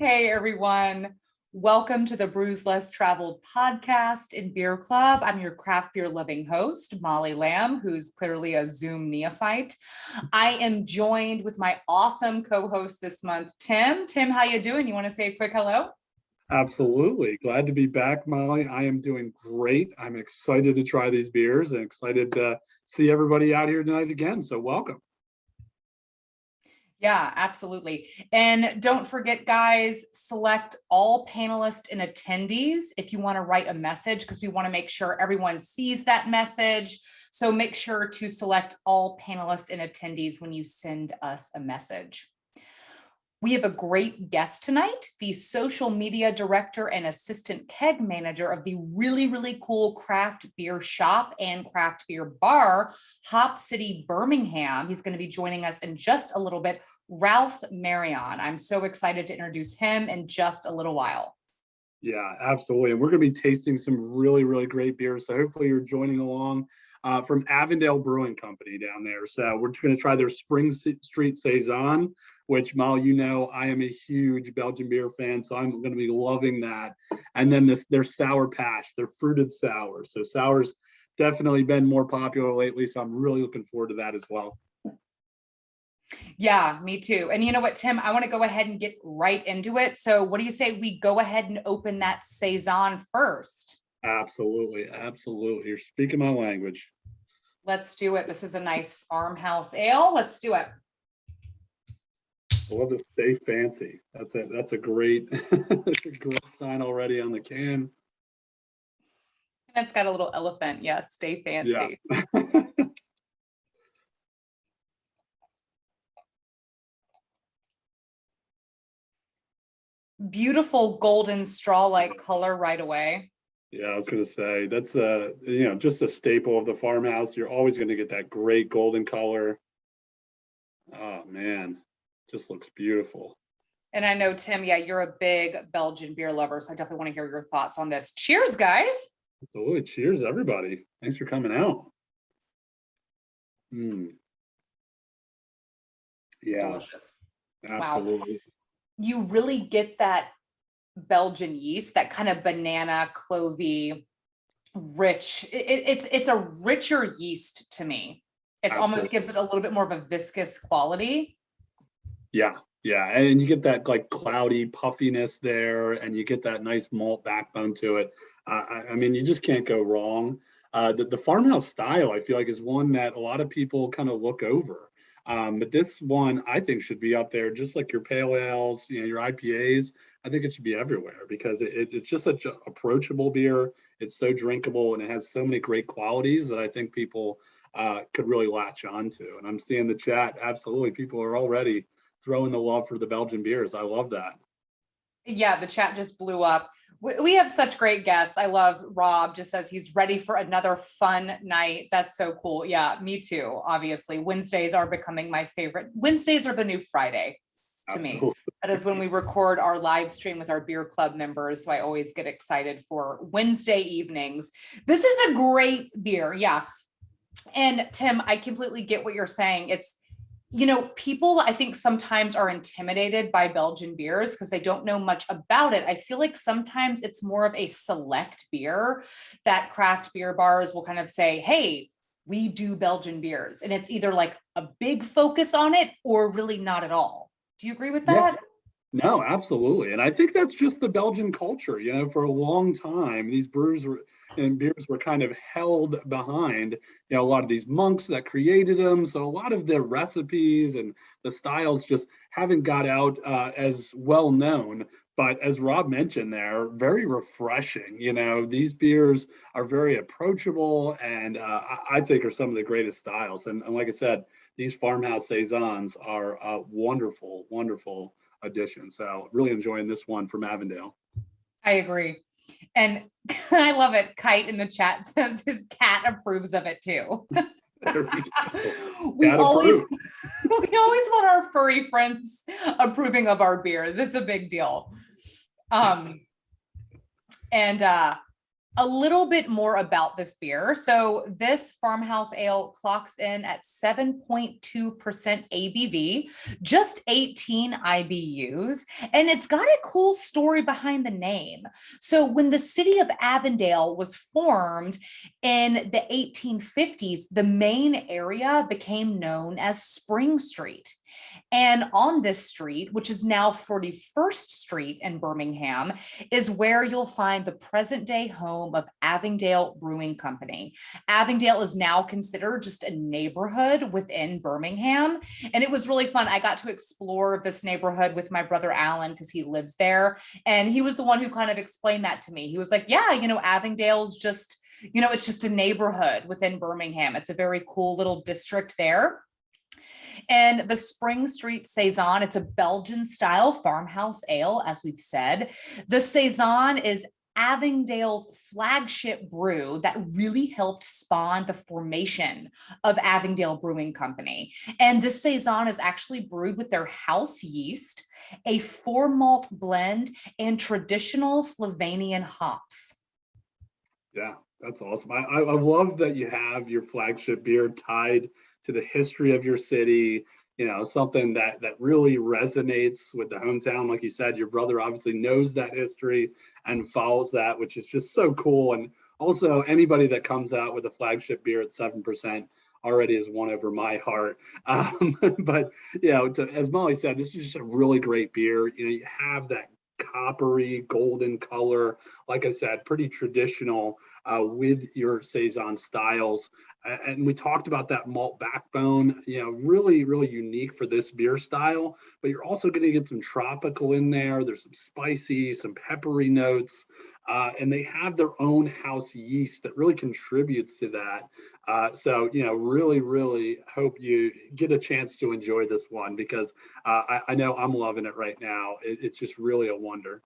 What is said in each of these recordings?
Hey everyone, welcome to the Brews Less Traveled podcast in Beer Club. I'm your craft beer loving host, Molly Lamb, who's clearly a Zoom neophyte. I am joined with my awesome co-host this month, Tim. Tim, how you doing? You want to say a quick hello? Absolutely. Glad to be back, Molly. I am doing great. I'm excited to try these beers and excited to see everybody out here tonight again. So welcome. Yeah, absolutely. And don't forget, guys, select all panelists and attendees if you want to write a message, because we want to make sure everyone sees that message. So make sure to select all panelists and attendees when you send us a message. We have a great guest tonight, the social media director and assistant keg manager of the really cool craft beer shop and craft beer bar, Hop City, Birmingham. He's going to be joining us in just a little bit, Ralph Marion. I'm so excited to introduce him in just a little while. Yeah, absolutely. And we're going to be tasting some really great beers. So hopefully you're joining along from Avondale Brewing Company down there. So we're going to try their Spring Street Saison, which, Molly, you know, I am a huge Belgian beer fan, so I'm going to be loving that. And then their sour Pash, their fruited sour. So sour's definitely been more popular lately, so I'm really looking forward to that as well. Yeah, me too. And you know what, Tim, I want to go ahead and get right into it. So what do you say we go ahead and open that Saison first? Absolutely. You're speaking my language. Let's do it. This is a nice farmhouse ale. Let's do it. I love to stay fancy. That's a great, that's a great sign already on the can. And it's got a little elephant. Yes, stay fancy. Yeah. Beautiful golden straw-like color right away. Yeah, I was going to say that's just a staple of the farmhouse. You're always going to get that great golden color. Oh man, just looks beautiful. And I know, Tim, yeah, you're a big Belgian beer lover, so I definitely want to hear your thoughts on this. Cheers, guys. Absolutely. Cheers, everybody. Thanks for coming out. Yeah. Delicious. Absolutely. Wow. You really get that Belgian yeast, that kind of banana, clovey, rich. It's a richer yeast to me. It almost gives it a little bit more of a viscous quality. Yeah, and you get that like cloudy puffiness there, and you get that nice malt backbone to it. I mean, you just can't go wrong. The farmhouse style, I feel like, is one that a lot of people kind of look over. But this one, I think, should be up there, just like your pale ales, your IPAs. I think it should be everywhere because it's just such an approachable beer. It's so drinkable, and it has so many great qualities that I think people could really latch onto. And I'm seeing the chat. Absolutely, people are already throwing the love for the Belgian beers. I love that. Yeah, the chat just blew up. We have such great guests. I love Rob, just says he's ready for another fun night. That's so cool. Yeah, me too. Obviously, Wednesdays are becoming my favorite. Wednesdays are the new Friday to me. That is when we record our live stream with our beer club members. So I always get excited for Wednesday evenings. This is a great beer. Yeah. And Tim, I completely get what you're saying. It's, people I think sometimes are intimidated by Belgian beers because they don't know much about it. I feel like sometimes it's more of a select beer that craft beer bars will kind of say, hey, we do Belgian beers. And it's either like a big focus on it or really not at all. Do you agree with that? Yeah. No, absolutely. And I think that's just the Belgian culture. For a long time, these beers were kind of held behind, a lot of these monks that created them. So a lot of their recipes and the styles just haven't got out as well known. But as Rob mentioned, they're very refreshing. These beers are very approachable and I think are some of the greatest styles. And like I said, these farmhouse Saisons are wonderful addition. So really enjoying this one from Avondale. I agree. And I love it. Kite in the chat says his cat approves of it too. we always want our furry friends approving of our beers. It's a big deal. And A little bit more about this beer. So this farmhouse ale clocks in at 7.2% ABV, just 18 IBUs, and it's got a cool story behind the name. So when the city of Avondale was formed in the 1850s, the main area became known as Spring Street. And on this street, which is now 41st Street in Birmingham, is where you'll find the present day home of Avondale Brewing Company. Avondale is now considered just a neighborhood within Birmingham. And it was really fun. I got to explore this neighborhood with my brother Alan because he lives there. And he was the one who kind of explained that to me. He was like, yeah, Avondale's just, it's just a neighborhood within Birmingham. It's a very cool little district there. And the Spring Street Saison, it's a Belgian style farmhouse ale, as we've said. The Saison is Avondale's flagship brew that really helped spawn the formation of Avondale Brewing Company. And this Saison is actually brewed with their house yeast, a 4-malt blend, and traditional Slovenian hops. Yeah, that's awesome. I love that you have your flagship beer tied to the history of your city, something that really resonates with the hometown. Like you said, your brother obviously knows that history and follows that, which is just so cool. And also anybody that comes out with a flagship beer at 7% already has won over my heart. But as Molly said, this is just a really great beer. You have that coppery golden color, like I said, pretty traditional with your Saison styles. And we talked about that malt backbone, really, really unique for this beer style, but you're also going to get some tropical in there. There's some spicy, some peppery notes, and they have their own house yeast that really contributes to that. So, really, really hope you get a chance to enjoy this one because I know I'm loving it right now. It's just really a wonder.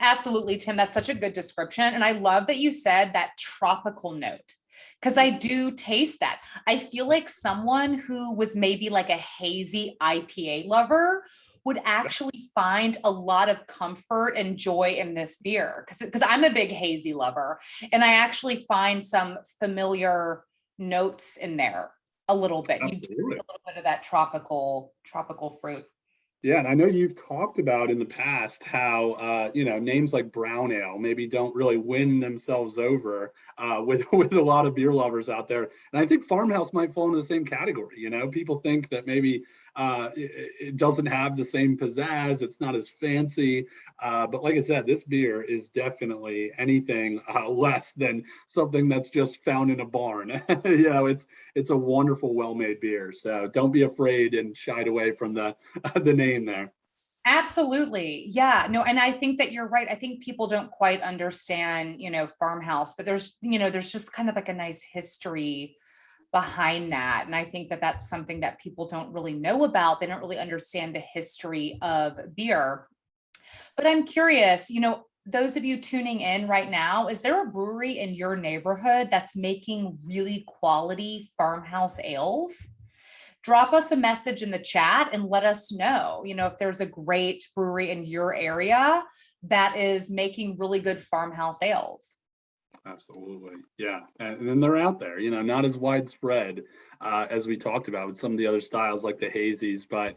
Absolutely, Tim. That's such a good description. And I love that you said that tropical note, because I do taste that. I feel like someone who was maybe like a hazy IPA lover would actually find a lot of comfort and joy in this beer, because I'm a big hazy lover, and I actually find some familiar notes in there a little bit. Absolutely. You do get a little bit of that tropical fruit. Yeah, and I know you've talked about in the past how names like brown ale maybe don't really win themselves over with a lot of beer lovers out there. And I think farmhouse might fall into the same category. People think that maybe it doesn't have the same pizzazz, it's not as fancy. But like I said, this beer is definitely anything less than something that's just found in a barn. It's a wonderful, well-made beer. So don't be afraid and shied away from the name there. Absolutely. Yeah, no, and I think that you're right. I think people don't quite understand, farmhouse, but there's just kind of like a nice history behind that. And I think that that's something that people don't really know about. They don't really understand the history of beer. But I'm curious, those of you tuning in right now, is there a brewery in your neighborhood that's making really quality farmhouse ales? Drop us a message in the chat and let us know, if there's a great brewery in your area that is making really good farmhouse ales. Absolutely. Yeah. And then they're out there, not as widespread as we talked about with some of the other styles like the hazies, but,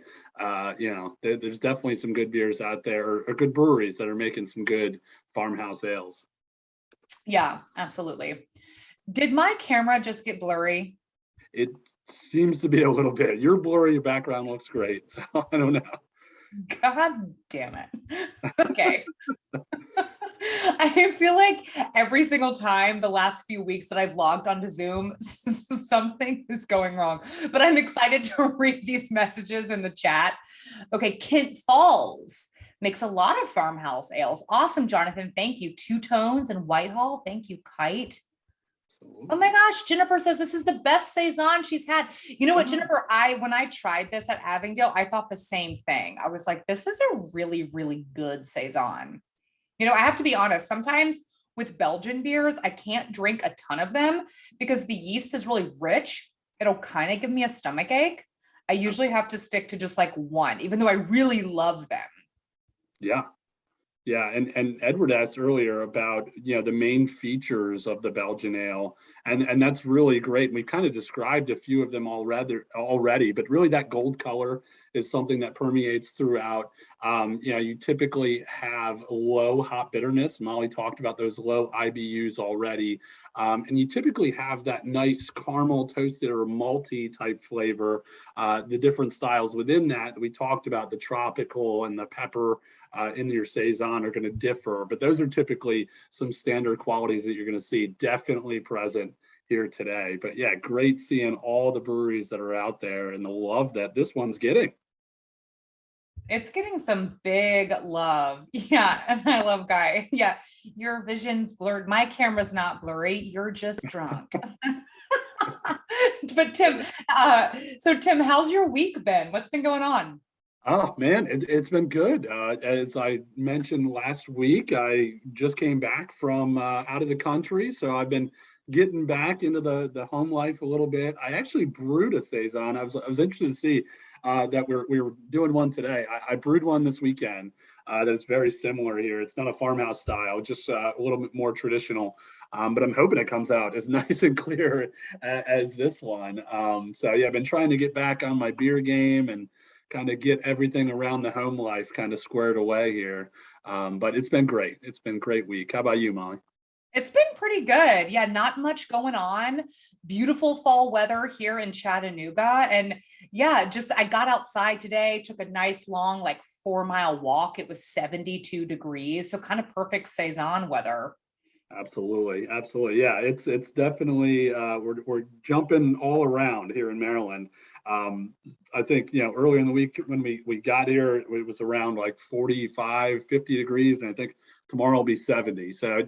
there's definitely some good beers out there or good breweries that are making some good farmhouse ales. Yeah, absolutely. Did my camera just get blurry? It seems to be a little bit. Your blurry background looks great. So I don't know. God damn it. Okay. I feel like every single time the last few weeks that I've logged onto Zoom, something is going wrong, but I'm excited to read these messages in the chat. Okay. Kent Falls makes a lot of farmhouse ales. Awesome, Jonathan. Thank you. Two Tones and Whitehall. Thank you, Kite. Oh my gosh, Jennifer says this is the best Saison she's had. You know what, Jennifer, when I tried this at Avondale, I thought the same thing. I was like, this is a really, really good Saison. I have to be honest, sometimes with Belgian beers, I can't drink a ton of them because the yeast is really rich. It'll kind of give me a stomach ache. I usually have to stick to just like one, even though I really love them. Yeah. Yeah, and Edward asked earlier about, the main features of the Belgian ale, and that's really great. And we kind of described a few of them already, but really that gold color is something that permeates throughout. You typically have low hop bitterness. Molly talked about those low IBUs already, and you typically have that nice caramel toasted or malty type flavor. The different styles within that we talked about, the tropical and the pepper in your Saison are going to differ, but those are typically some standard qualities that you're going to see definitely present here today. But yeah, great seeing all the breweries that are out there and the love that this one's getting. It's getting some big love. Yeah. And I love Guy. Yeah. Your vision's blurred. My camera's not blurry. You're just drunk. But Tim, so Tim, how's your week been? What's been going on? Oh man, it's been good. As I mentioned last week, I just came back from out of the country, so I've been getting back into the home life a little bit. I actually brewed a saison. I was interested to see that we were doing one today. I brewed one this weekend that is very similar here. It's not a farmhouse style, just a little bit more traditional. But I'm hoping it comes out as nice and clear as this one. So yeah, I've been trying to get back on my beer game and kind of get everything around the home life kind of squared away here. But it's been great. It's been a great week. How about you, Molly? It's been pretty good. Yeah, not much going on. Beautiful fall weather here in Chattanooga. And yeah, just I got outside today, took a nice long, like 4 mile walk. It was 72 degrees. So kind of perfect Saison weather. Absolutely, absolutely. Yeah, it's definitely we're jumping all around here in Maryland. I think earlier in the week when we got here, it was around like 45, 50 degrees, and I think tomorrow will be 70. So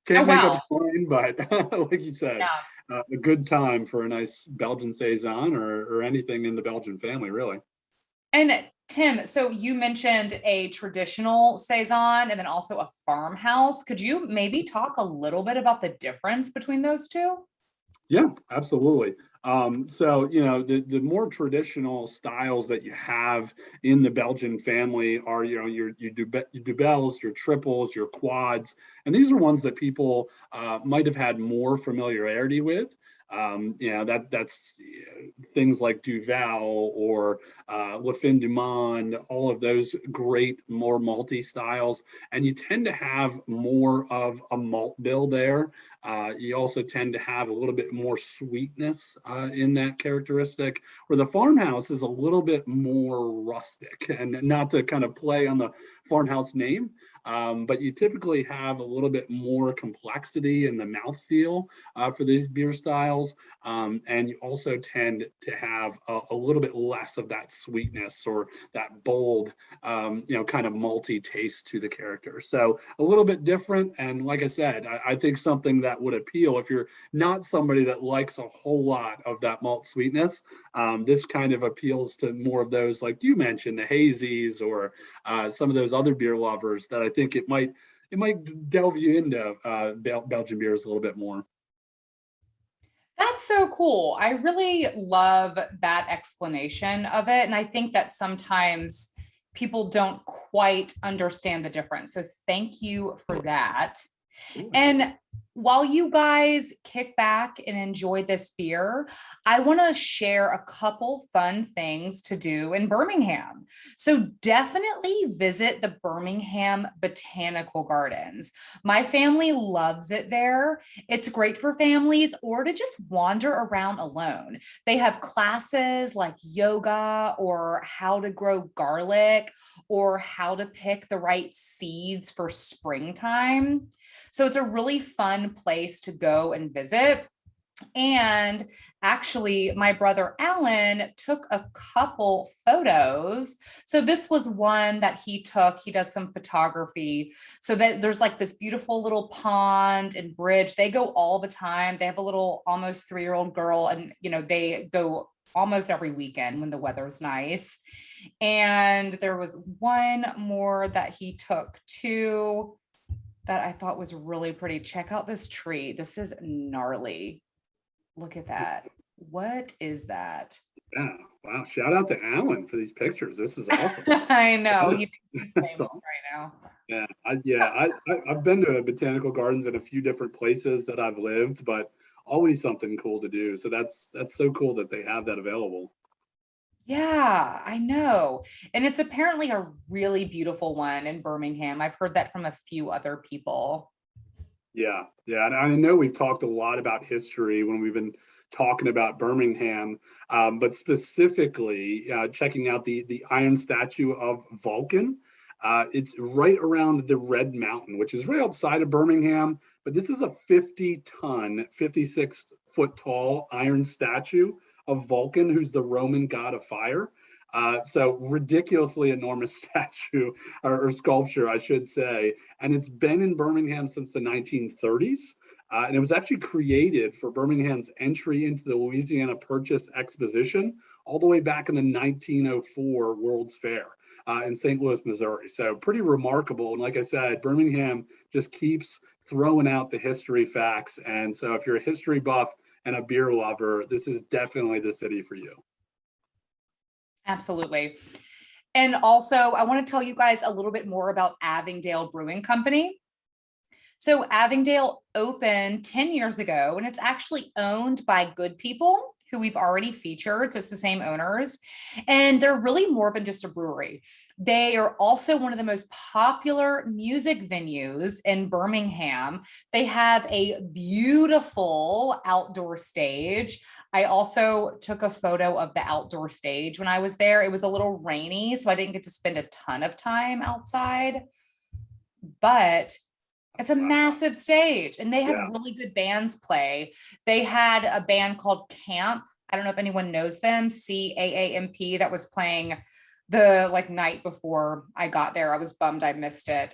Oh, can't make up wow. the time, but like you said, Yeah. a good time for a nice Belgian saison or anything in the Belgian family, really. And Tim, so you mentioned a traditional Saison and then also a farmhouse. Could you maybe talk a little bit about the difference between those two? Yeah, absolutely. So, the more traditional styles that you have in the Belgian family are, your Dubels, your triples, your quads, and these are ones that people might have had more familiarity with. That's things like Duvel or Le Fin du Monde, all of those great, more malty styles. And you tend to have more of a malt bill there. You also tend to have a little bit more sweetness in that characteristic, where the farmhouse is a little bit more rustic. And not to kind of play on the farmhouse name, but you typically have a little bit more complexity in the mouthfeel for these beer styles. And you also tend to have a little bit less of that sweetness or that bold, kind of malty taste to the character. So a little bit different. And like I said, I think something that would appeal if you're not somebody that likes a whole lot of that malt sweetness. This kind of appeals to more of those, like you mentioned, the hazies or some of those other beer lovers that I think it might delve you into Belgian beers a little bit more. That's so cool. I really love that explanation of it. And I think that sometimes people don't quite understand the difference. So thank you for that. And while you guys kick back and enjoy this beer, I want to share a couple fun things to do in Birmingham. So definitely visit the Birmingham Botanical Gardens. My family loves it there. It's great for families or to just wander around alone. They have classes like yoga or how to grow garlic or how to pick the right seeds for springtime. So it's a really fun place to go and visit. And actually, my brother Alan took a couple photos. So this was one that he took. He does some photography. So that there's like this beautiful little pond and bridge. They go all the time. They have a little almost 3-year-old girl, and they go almost every weekend when the weather's nice. And there was one more that he took too that I thought was really pretty. Check out this tree. This is gnarly. Look at that. What is that? Yeah. Wow. Shout out to Alan for these pictures. This is awesome. I know, he thinks he's famous So, right now. I've been to botanical gardens in a few different places that I've lived, but always something cool to do. So that's so cool that they have that available. Yeah, I know. And it's apparently a really beautiful one in Birmingham. I've heard that from a few other people. Yeah, yeah, and I know we've talked a lot about history when we've been talking about Birmingham, but specifically checking out the iron statue of Vulcan. It's right around the Red Mountain, which is right outside of Birmingham. But this is a 50-ton, 56-foot tall iron statue of Vulcan, who's the Roman god of fire. So ridiculously enormous statue or sculpture, I should say. And it's been in Birmingham since the 1930s. And it was actually created for Birmingham's entry into the Louisiana Purchase Exposition all the way back in the 1904 World's Fair in St. Louis, Missouri. So pretty remarkable. And like I said, Birmingham just keeps throwing out the history facts. And so if you're a history buff and a beer lover, this is definitely the city for you. Absolutely. And also, I want to tell you guys a little bit more about Avondale Brewing Company. So Avondale opened 10 years ago, and it's actually owned by good people who we've already featured. So it's the same owners, and they're really more than just a brewery. They are also one of the most popular music venues in Birmingham. They have a beautiful outdoor stage. I also took a photo of the outdoor stage when I was there. It was a little rainy, so I didn't get to spend a ton of time outside, but it's a massive stage, and they had really good bands play. They had a band called Camp. I don't know if anyone knows them, CAAMP, that was playing the night before I got there. I was bummed I missed it.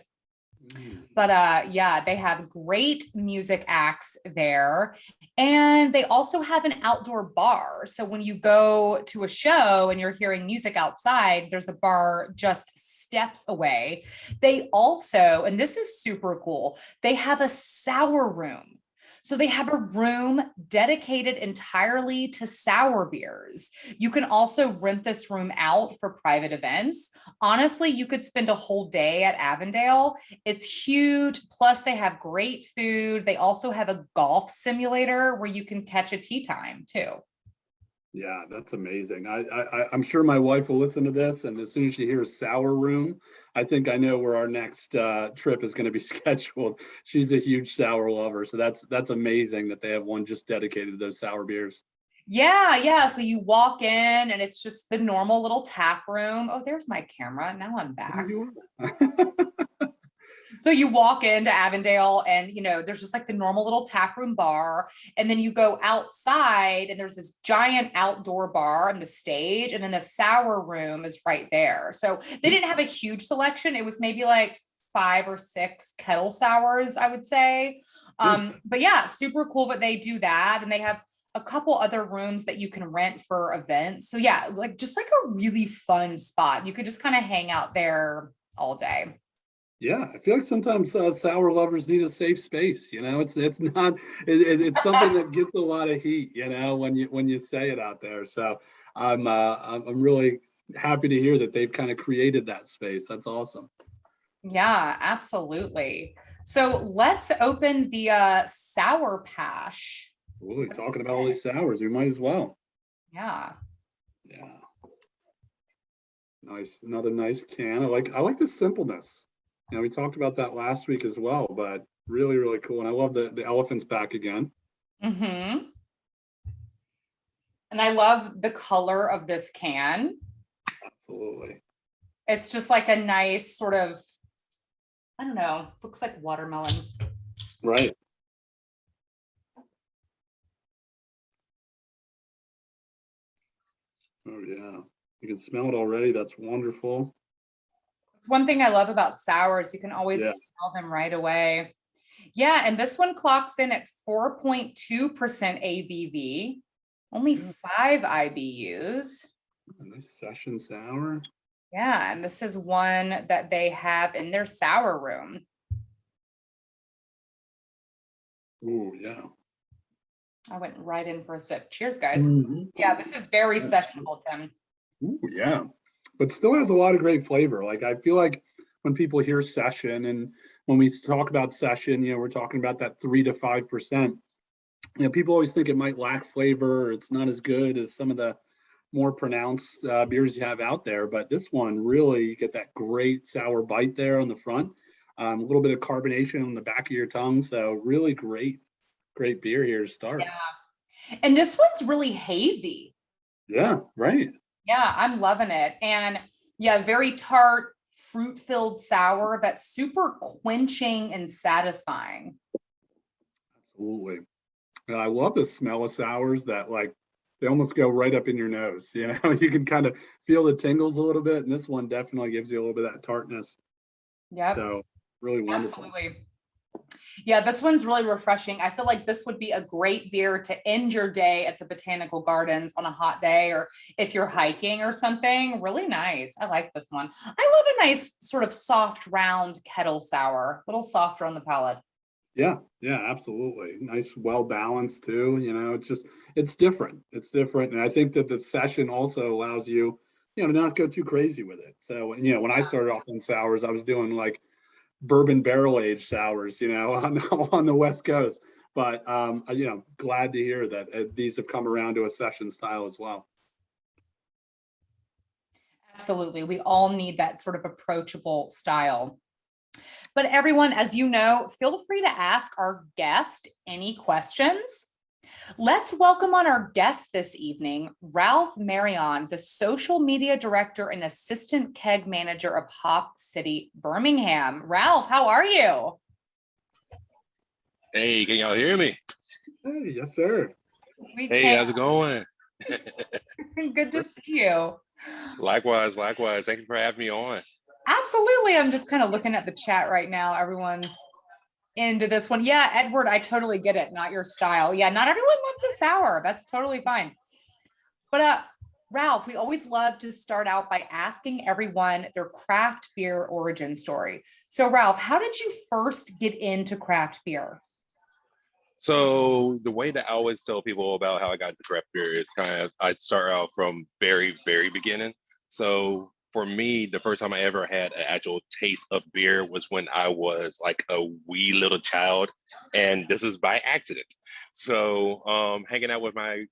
But yeah, they have great music acts there. And they also have an outdoor bar. So when you go to a show and you're hearing music outside, there's a bar just steps away. They also, and this is super cool, they have a sour room. So they have a room dedicated entirely to sour beers. You can also rent this room out for private events. Honestly, you could spend a whole day at Avondale. It's huge. Plus, they have great food. They also have a golf simulator where you can catch a tea time too. Yeah, that's amazing. I'm sure my wife will listen to this, and as soon as she hears Sour Room, I think I know where our next trip is going to be scheduled. She's a huge sour lover, so that's amazing that they have one just dedicated to those sour beers. Yeah. So you walk in, and it's just the normal little tap room. Oh, there's my camera. Now I'm back. So you walk into Avondale, and there's just the normal little tap room bar, and then you go outside and there's this giant outdoor bar on the stage, and then the sour room is right there. So they didn't have a huge selection. It was maybe 5 or 6 kettle sours, I would say. But yeah, super cool that they do that, and they have a couple other rooms that you can rent for events. So yeah, just a really fun spot. You could just kind of hang out there all day. Yeah, I feel like sometimes sour lovers need a safe space. It's not it's something that gets a lot of heat. When you say it out there. So I'm really happy to hear that they've kind of created that space. That's awesome. Yeah, absolutely. So let's open the Sour Pash. Ooh, talking about all these sours, we might as well. Yeah. Yeah. Nice, another nice can. I like the simpleness. We talked about that last week as well, but really, really cool. And I love the elephants back again. Mm-hmm. And I love the color of this can. Absolutely. It's just a nice sort of, I don't know, looks like watermelon. Right. Oh yeah. You can smell it already. That's wonderful. It's one thing I love about sours. You can always smell them right away. Yeah, and this one clocks in at 4.2% ABV, only 5 IBUs. A nice session sour. Yeah, and this is one that they have in their sour room. Ooh, yeah. I went right in for a sip. Cheers, guys. Mhm. Yeah, this is very sessionable, Tim. Ooh, yeah, but still has a lot of great flavor. Like I feel like when people hear session and when we talk about session, we're talking about that 3 to 5%. People always think it might lack flavor or it's not as good as some of the more pronounced beers you have out there. But this one really, you get that great sour bite there on the front, a little bit of carbonation on the back of your tongue. So really great beer here to start. Yeah. And this one's really hazy. Yeah, right. Yeah, I'm loving it. And yeah, very tart, fruit-filled sour, but super quenching and satisfying. Absolutely. And I love the smell of sours that like they almost go right up in your nose. You can kind of feel the tingles a little bit, and this one definitely gives you a little bit of that tartness. Yep, So really wonderful. absolutely. Yeah, this one's really refreshing. I feel like this would be a great beer to end your day at the Botanical Gardens on a hot day, or if you're hiking or something. Really nice. I like this one. I love a nice sort of soft, round kettle sour, a little softer on the palate. Yeah, absolutely. Nice, well balanced too. It's different. It's different. And I think that the session also allows you, to not go too crazy with it. So, when I started off in sours, I was doing like bourbon barrel aged sours, on the West Coast. But glad to hear that these have come around to a session style as well. Absolutely. We all need that sort of approachable style. But everyone, as you know, feel free to ask our guest any questions. Let's welcome on our guest this evening, Ralph Marion, the social media director and assistant keg manager of Hop City, Birmingham. Ralph, how are you? Hey, can y'all hear me? Hey, yes, sir. Hey, how's it going? Good to see you. Likewise. Thank you for having me on. Absolutely. I'm just kind of looking at the chat right now. Everyone's into this one. Yeah, Edward, I totally get it. Not your style. Yeah, not everyone loves a sour. That's totally fine. But Ralph, we always love to start out by asking everyone their craft beer origin story. So Ralph, how did you first get into craft beer? So the way that I always tell people about how I got into craft beer is kind of I'd start out from very, very beginning. So for me, the first time I ever had an actual taste of beer was when I was like a wee little child, and this is by accident. So hanging out with my,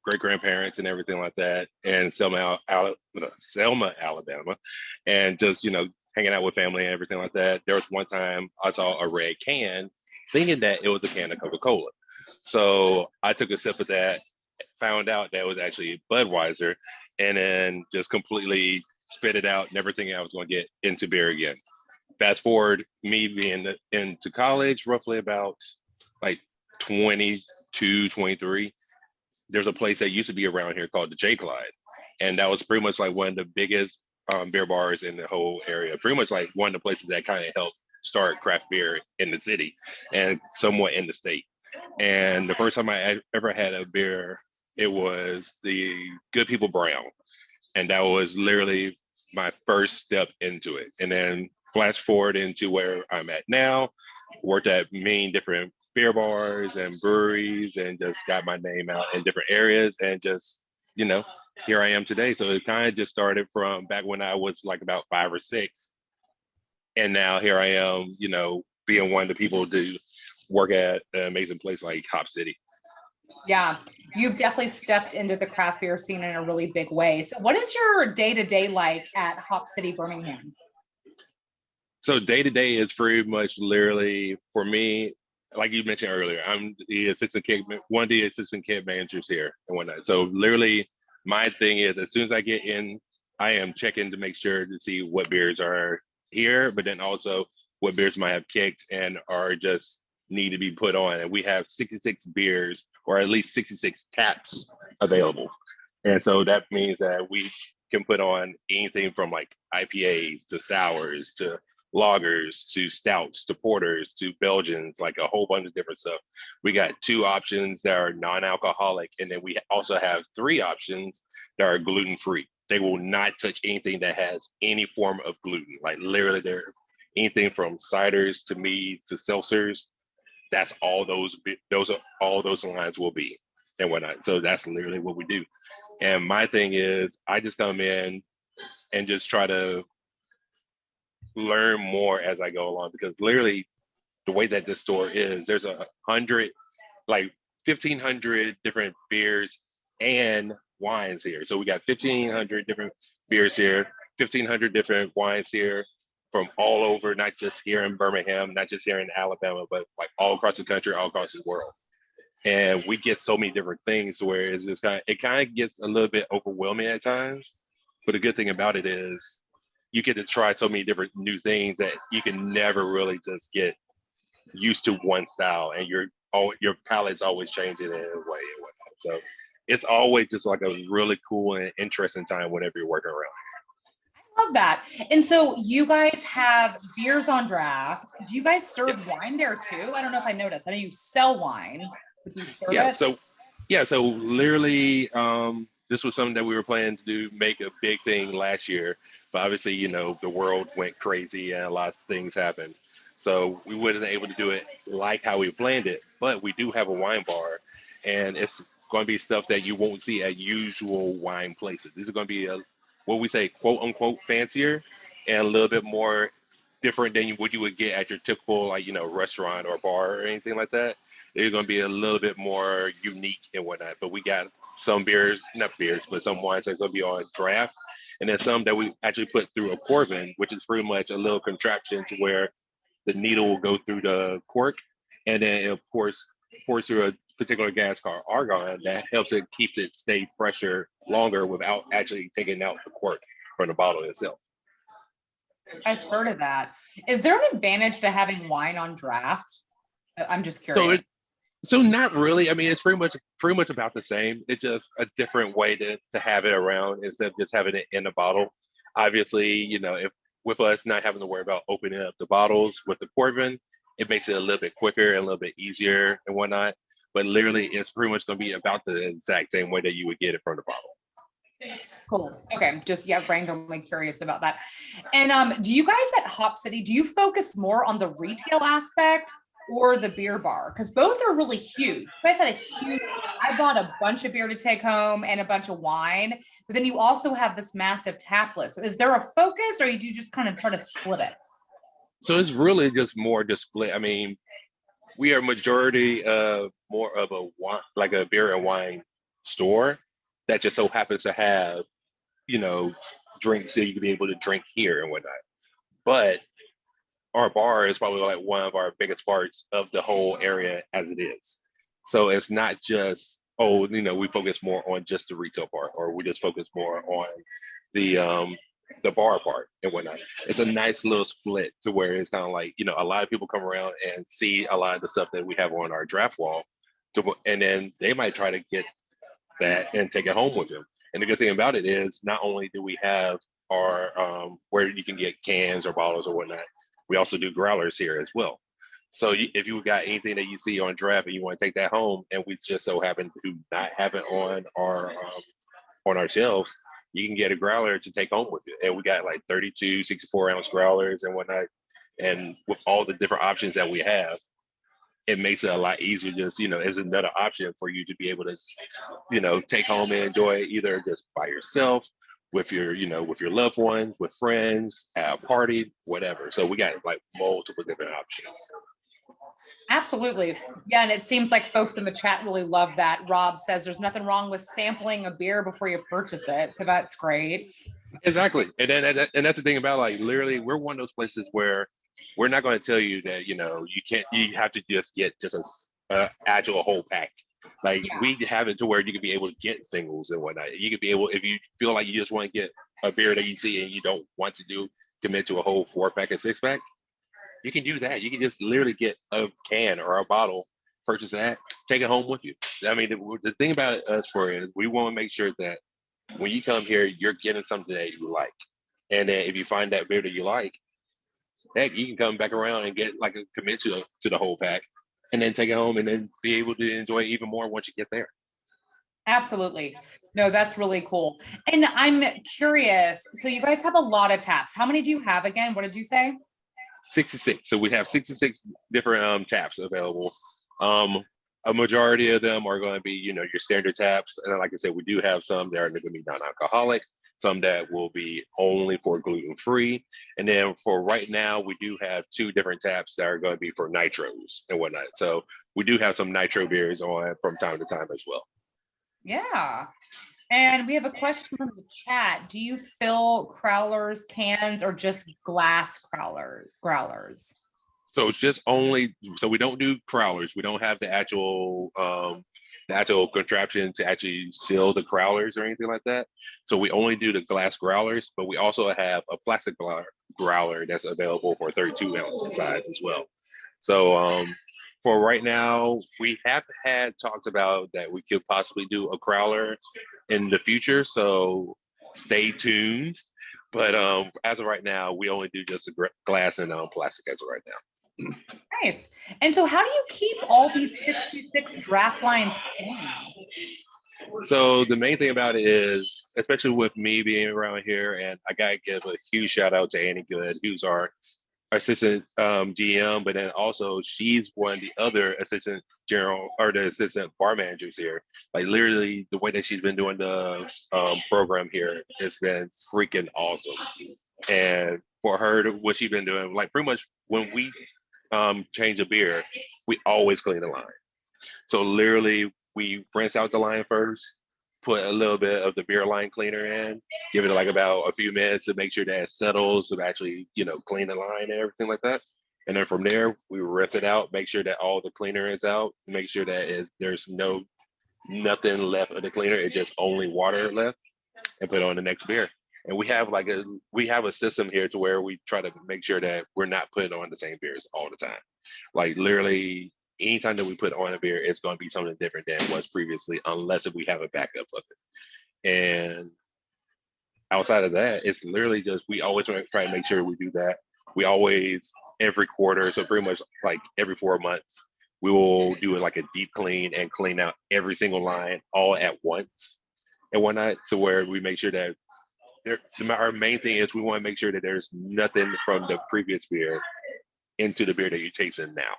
great grandparents and everything like that, and Selma, Alabama, and just hanging out with family and everything like that. There was one time I saw a red can thinking that it was a can of Coca-Cola. So I took a sip of that, found out that it was actually Budweiser, and then just completely spit it out, never thinking I was going to get into beer again. Fast forward, me being into college, roughly about like 22, 23, there's a place that used to be around here called the J. Clyde. And that was pretty much like one of the biggest beer bars in the whole area. Pretty much like one of the places that kind of helped start craft beer in the city and somewhat in the state. And the first time I ever had a beer, it was the Good People Brown. And that was literally my first step into it. And then flash forward into where I'm at now, worked at many different beer bars and breweries and just got my name out in different areas and just, here I am today. So it kind of just started from back when I was like about 5 or 6. And now here I am, being one of the people to work at an amazing place like Hop City. Yeah, you've definitely stepped into the craft beer scene in a really big way. So what is your day-to-day like at Hop City, Birmingham? So day to day is pretty much literally for me, like you mentioned earlier, I'm one of the assistant kid managers here and whatnot. So literally my thing is as soon as I get in, I am checking to make sure to see what beers are here, but then also what beers might have kicked and are just need to be put on. And we have 66 beers or at least 66 taps available. And so that means that we can put on anything from like IPAs to sours to lagers to stouts to porters to Belgians, like a whole bunch of different stuff. We got 2 options that are non-alcoholic, and then we also have 3 options that are gluten-free. They will not touch anything that has any form of gluten. Like literally, they're anything from ciders to meads to seltzers. that's all those are all those lines will be and whatnot. So that's literally what we do. And my thing is, I just come in and just try to learn more as I go along, because literally the way that this store is, there's 1,500 different beers and wines here. So we got 1,500 different beers here, 1,500 different wines here from all over, not just here in Birmingham, not just here in Alabama, but like all across the country, all across the world. And we get so many different things where it's just it kind of gets a little bit overwhelming at times. But the good thing about it is you get to try so many different new things that you can never really just get used to one style, and your palate's always changing in a way and whatnot. So it's always just like a really cool and interesting time whenever you're working around. Love that. And so you guys have beers on draft. Do you guys serve wine there too? I don't know if I noticed. I know you sell wine, but do you serve it? So literally, this was something that we were planning to do, make a big thing last year, but obviously, you know, the world went crazy and a lot of things happened. So we wasn't able to do it like how we planned it, but we do have a wine bar, and it's going to be stuff that you won't see at usual wine places. This is going to be what we say, quote unquote, fancier and a little bit more different than what you would get at your typical, like, you know, restaurant or bar or anything like that. It's going to be a little bit more unique and whatnot. But we got some not beers, but some wines that are going to be on draft. And then some that we actually put through a corkman, which is pretty much a little contraption to where the needle will go through the cork, and then it pours through a particular gas called argon that helps it keep it stay fresher longer without actually taking out the cork from the bottle itself. I've heard of that. Is there an advantage to having wine on draft? I'm just curious. So not really. I mean, it's pretty much about the same. It's just a different way to have it around instead of just having it in a bottle. Obviously, you know, if with us not having to worry about opening up the bottles with the portman, it makes it a little bit quicker and a little bit easier and whatnot. But literally, it's pretty much going to be about the exact same way that you would get it from the bottle. Cool. Okay. Just randomly curious about that. And do you guys at Hop City, do you focus more on the retail aspect or the beer bar? Because both are really huge. You guys had I bought a bunch of beer to take home and a bunch of wine, but then you also have this massive tap list. So is there a focus, or do you just kind of try to split it? So it's really just more to split. I mean, we are majority more of a beer and wine store that just so happens to have, you know, drinks that you can be able to drink here and whatnot. But our bar is probably like one of our biggest parts of the whole area as it is. So it's not just, oh, you know, we focus more on just the retail part, or we just focus more on the bar part and whatnot. It's a nice little split to where it's kind of like, you know, a lot of people come around and see a lot of the stuff that we have on our draft wall, and then they might try to get that and take it home with them. And the good thing about it is not only do we have our where you can get cans or bottles or whatnot, we also do growlers here as well. So if you got anything that you see on draft and you want to take that home, and we just so happen to not have it on our shelves, you can get a growler to take home with you. And we got like 32, 64-ounce growlers and whatnot. And with all the different options that we have, it makes it a lot easier. Just, you know, as another option for you to be able to, you know, take home and enjoy it either just by yourself, with your, you know, with your loved ones, with friends, at a party, whatever. So we got like multiple different options. Absolutely. Yeah. And it seems like folks in the chat really love that. Rob says there's nothing wrong with sampling a beer before you purchase it. So that's great. Exactly. And then, and that's the thing about, like, literally, we're one of those places where we're not going to tell you that, you know, you have to just get just a actual whole pack. Like, we have it to where you can be able to get singles and whatnot. You can be able, if you feel like you just want to get a beer that you see and you don't want to commit to a whole 4-pack and 6-pack, you can do that. You can just literally get a can or a bottle, purchase that, take it home with you. I mean, the thing about us is we want to make sure that when you come here, you're getting something that you like. And then if you find that beer that you like, heck, you can come back around and get like commit to the whole pack, and then take it home and then be able to enjoy it even more once you get there. Absolutely. No, that's really cool. And I'm curious, so you guys have a lot of taps. How many do you have again? What did you say? 66. So we have 66 different taps available. A majority of them are going to be, your standard taps. And then, like I said, we do have some that are going to be non-alcoholic, some that will be only for gluten-free. And then for right now, we do have 2 different taps that are going to be for nitros and whatnot. So we do have some nitro beers on from time to time as well. Yeah. And we have a question from the chat. Do you fill crowlers cans or just glass growlers? So it's just so we don't do crowlers. We don't have the actual contraption to actually seal the crowlers or anything like that. So we only do the glass growlers, but we also have a plastic growler that's available for 32 ounce size as well. So for right now, we have had talks about that we could possibly do a crowler in the future. So stay tuned. But as of right now, we only do just the glass and plastic as of right now. Nice. And so how do you keep all these 66 draft lines in? So the main thing about it is, especially with me being around here, and I gotta give a huge shout out to Annie Good, who's our assistant GM, but then also she's one of the other assistant general or the assistant bar managers here. Like literally the way that she's been doing the program here has been freaking awesome. And for her, what she's been doing, like pretty much when we change a beer, we always clean the line. So literally we rinse out the line first, put a little bit of the beer line cleaner in, give it like about a few minutes to make sure that it settles, to actually, clean the line and everything like that. And then from there, we rinse it out, make sure that all the cleaner is out, make sure that there's nothing left of the cleaner, it's just only water left, and put on the next beer. And we have a system here to where we try to make sure that we're not putting on the same beers all the time. Like literally anytime that we put on a beer, it's going to be something different than was previously, unless if we have a backup of it. And outside of that, it's literally just, we always try to make sure we do that. We always, every quarter, so pretty much like every 4 months, we will do like a deep clean and clean out every single line all at once and whatnot, to where we make sure that our main thing is we want to make sure that there's nothing from the previous beer into the beer that you're tasting now.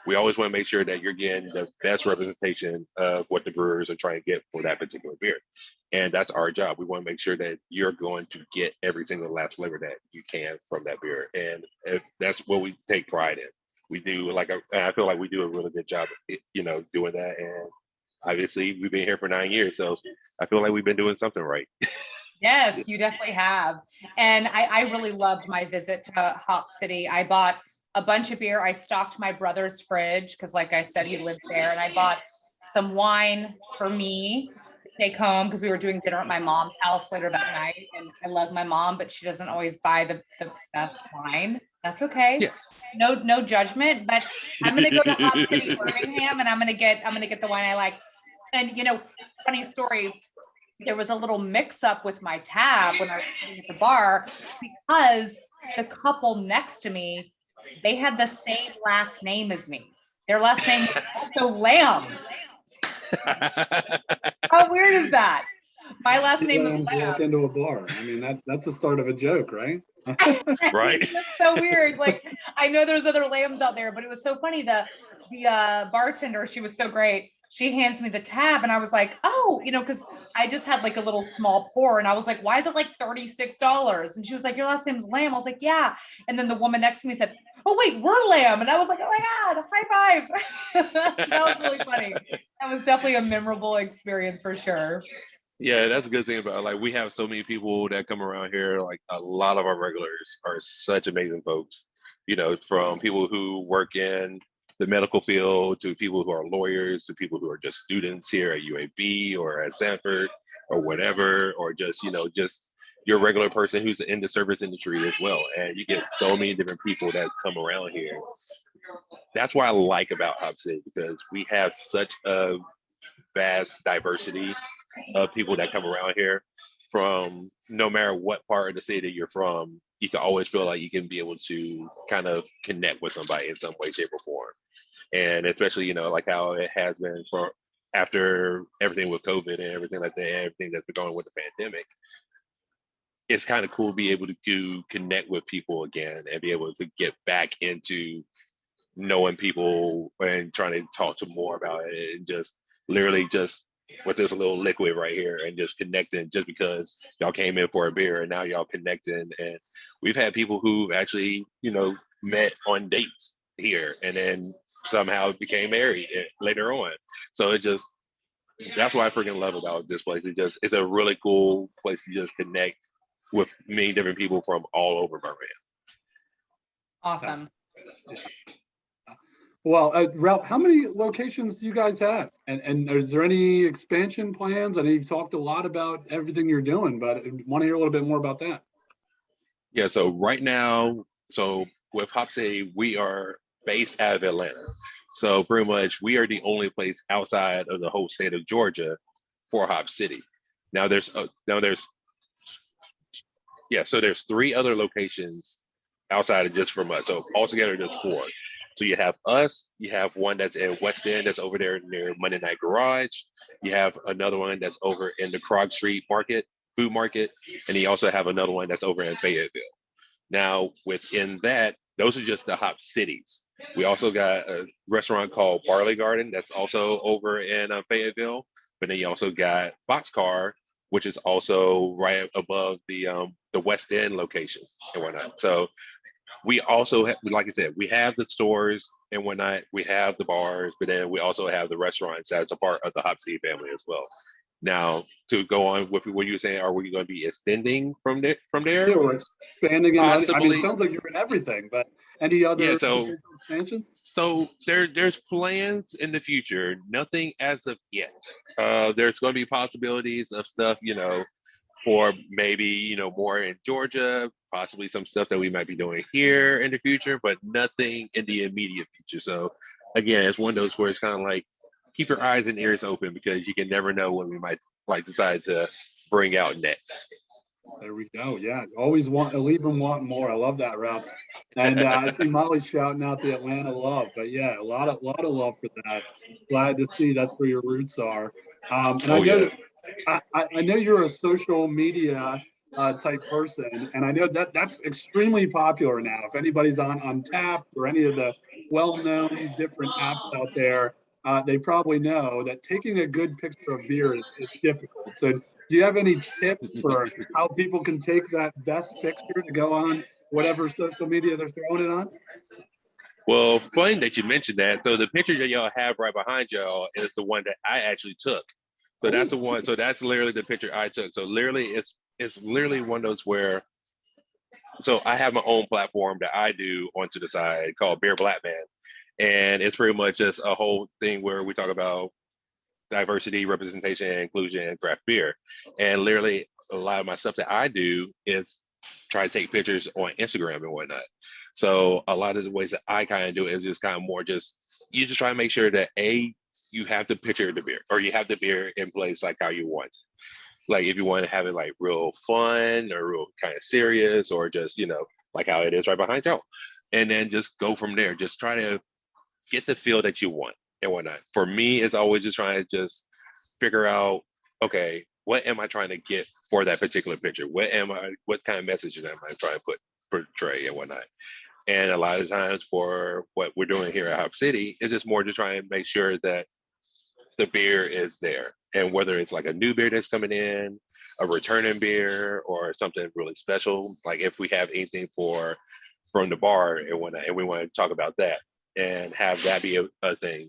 We always want to make sure that you're getting the best representation of what the brewers are trying to get for that particular beer. And that's our job. We want to make sure that you're going to get every single last flavor that you can from that beer. And that's what we take pride in. We do I feel like we do a really good job, doing that. And obviously we've been here for 9 years. So I feel like we've been doing something right. Yes, you definitely have. And I really loved my visit to Hop City. I bought a bunch of beer. I stocked my brother's fridge because, like I said, he lives there. And I bought some wine for me to take home because we were doing dinner at my mom's house later that night. And I love my mom, but she doesn't always buy the best wine. That's okay. Yeah. No judgment. But I'm gonna go to Hop City, Birmingham, and I'm gonna get the wine I like. And funny story. There was a little mix up with my tab when I was sitting at the bar because the couple next to me, they had the same last name as me. Their last name was also Lamb. How weird is that? My last name is Lamb. Walk into a bar. I mean, that's the start of a joke, right? Right. It's so weird. Like, I know there's other Lambs out there, but it was so funny. The bartender, she was so great. She hands me the tab and I was like, oh, because I just had like a little small pour and I was like, why is it like $36? And she was like, your last name's Lamb. I was like, yeah. And then the woman next to me said, oh, wait, we're Lamb. And I was like, oh my God, high five. That was really funny. That was definitely a memorable experience for sure. Yeah, that's a good thing about it. Like, we have so many people that come around here. Like, a lot of our regulars are such amazing folks, from people who work in the medical field to people who are lawyers to people who are just students here at UAB or at Sanford or whatever, or just your regular person who's in the service industry as well. And you get so many different people that come around here. That's what I like about Hop City, because we have such a vast diversity of people that come around here. From no matter what part of the city that you're from, you can always feel like you can be able to kind of connect with somebody in some way, shape, or form. And especially, like how it has been for after everything with COVID and everything like that, everything that's been going with the pandemic. it's kind of cool to be able to connect with people again and be able to get back into knowing people and trying to talk to more about it, and just literally just with this little liquid right here and just connecting just because y'all came in for a beer and now y'all connecting. And we've had people who actually, met on dates here and then somehow became married later on. So that's what I freaking love about this place. It's a really cool place to just connect with many different people from all over Birmingham. Awesome. Well, Ralph, how many locations do you guys have? And is there any expansion plans? I know you've talked a lot about everything you're doing, but I want to hear a little bit more about that. Yeah, so right now, with Hop City, we are based out of Atlanta. So pretty much we are the only place outside of the whole state of Georgia for Hop City. So there's 3 other locations outside of just from us. So altogether there's 4. So you have us, you have one that's in West End that's over there near Monday Night Garage. You have another one that's over in the Krog Street food market. And you also have another one that's over in Fayetteville. Now, within that, those are just the Hop Cities. We also got a restaurant called Barley Garden that's also over in Fayetteville. But then you also got Boxcar, which is also right above the West End location and whatnot. So we also have, like I said, we have the stores and whatnot. We have the bars, but then we also have the restaurants as a part of the Hop City family as well. Now, to go on with what you were saying, are we going to be extending from there? Yeah, we're expanding. Possibly. I mean, it sounds like you're in everything, but any other expansions? So there's plans in the future. Nothing as of yet. There's going to be possibilities of stuff, for maybe, more in Georgia, possibly some stuff that we might be doing here in the future, but nothing in the immediate future. So again, it's one of those where it's kind of like, keep your eyes and ears open because you can never know when we might decide to bring out next. There we go. Yeah, always leave them wanting more. I love that, Ralph. And I see Molly shouting out the Atlanta love, but yeah, a lot of love for that. Glad to see that's where your roots are. And I know I know you're a social media type person, and I know that's extremely popular now. If anybody's on Tap or any of the well-known different apps out there, they probably know that taking a good picture of beer is difficult. So do you have any tips for how people can take that best picture to go on whatever social media they're throwing it on? Well, funny that you mentioned that. So the picture that y'all have right behind y'all is the one that I actually took. So that's the one. So that's literally the picture I took. So literally, it's literally one of those where. So I have my own platform that I do onto the side called Beer Black Man, and it's pretty much just a whole thing where we talk about diversity, representation, and inclusion in craft beer. And literally, a lot of my stuff that I do is try to take pictures on Instagram and whatnot. So a lot of the ways that I kind of do it is just kind of more just you just try to make sure that you have the picture of the beer or you have the beer in place like how you want. Like if you want to have it like real fun or real kind of serious or just, like how it is right behind y'all. And then just go from there. Just try to get the feel that you want and whatnot. For me, it's always just trying to just figure out, okay, what am I trying to get for that particular picture? What kind of message am I trying to portray and whatnot? And a lot of times for what we're doing here at Hop City is just more to try and make sure that the beer is there. And whether it's like a new beer that's coming in, a returning beer, or something really special, like if we have anything from the bar and whatnot, and we want to talk about that and have that be a thing.